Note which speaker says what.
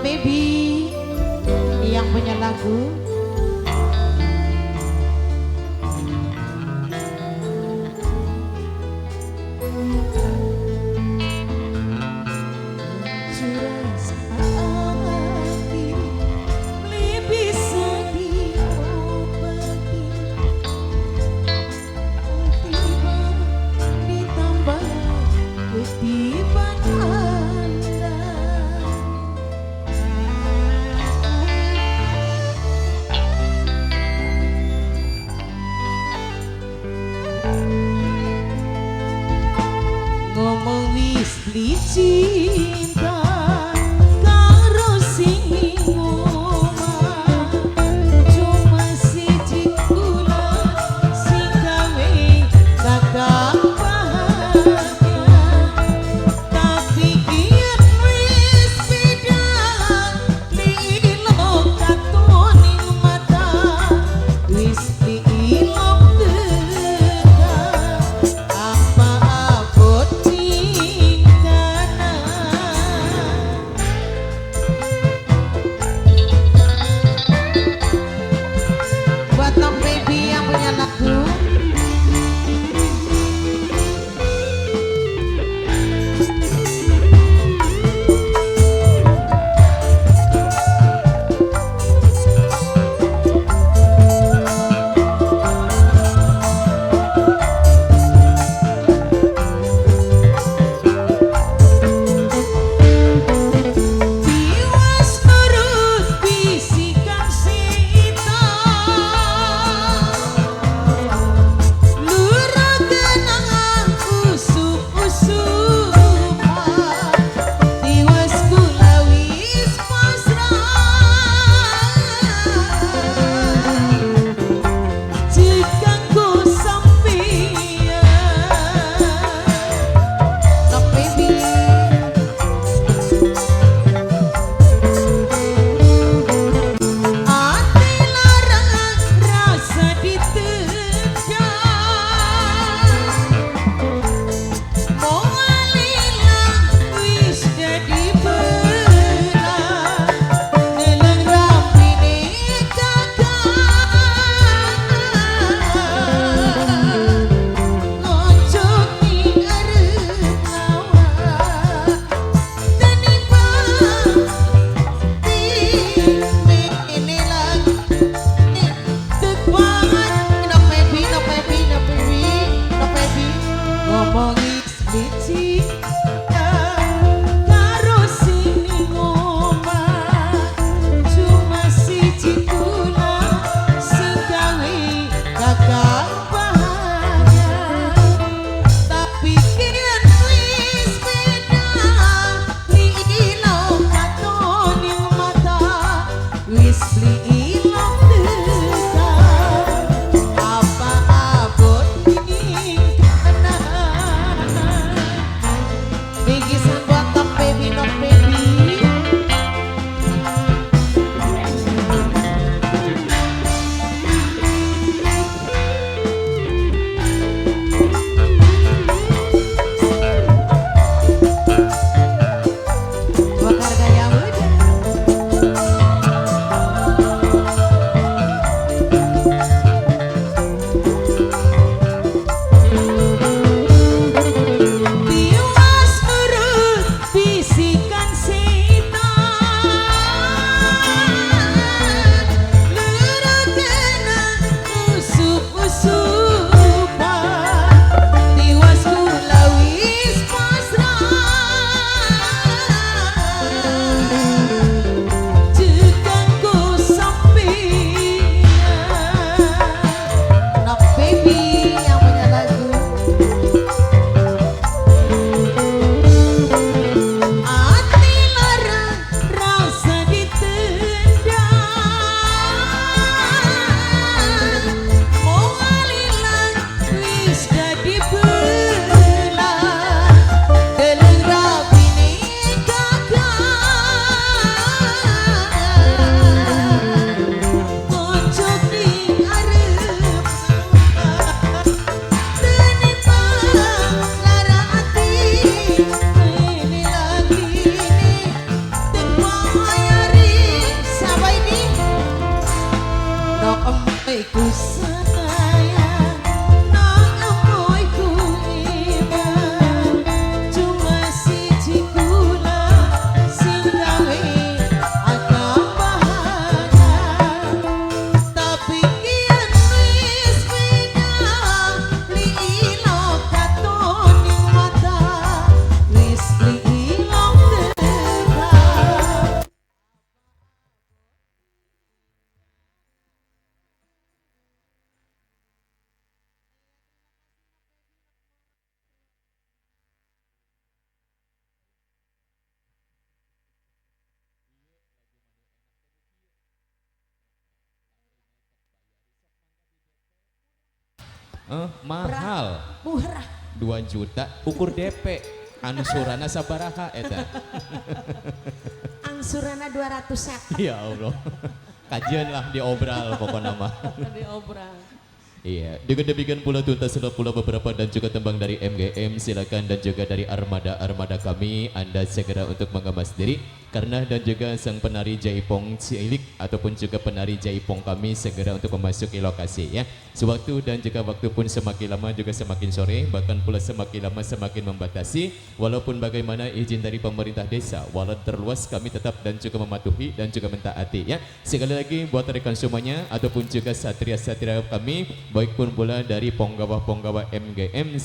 Speaker 1: Baby yang punya lagu. Ngomong wis beli cinta karo sing omah, cuma siji kula sing gawe kakak bahagia. Tapi kian wis beda lilo katon ing mata, wis diilok tekan apa abot ning kanan.
Speaker 2: Mahal
Speaker 1: Murah.
Speaker 2: 2 juta ukur DP angsurana sabaraha eta.
Speaker 1: Angsurana 200
Speaker 2: Ya Allah. Kajian lah diobral pokoknya mah.
Speaker 1: diobral.
Speaker 2: Iya, dengan demikian pula tuntaslah pula beberapa dan juga tembang dari MGM, silakan, dan juga dari armada kami, Anda segera untuk mengemas diri karena dan juga sang penari Jaipong cilik ataupun juga penari Jaipong kami segera untuk memasuki lokasi ya. Sewaktu dan juga waktu pun semakin lama juga semakin sore, bahkan pula semakin lama semakin membatasi. Walaupun bagaimana izin dari pemerintah desa, walau terluas kami tetap dan juga mematuhi dan juga mentaati ya. Sekali lagi buat rekan semuanya ataupun juga satria-satria kami baik pun pula dari penggawa-penggawa MGM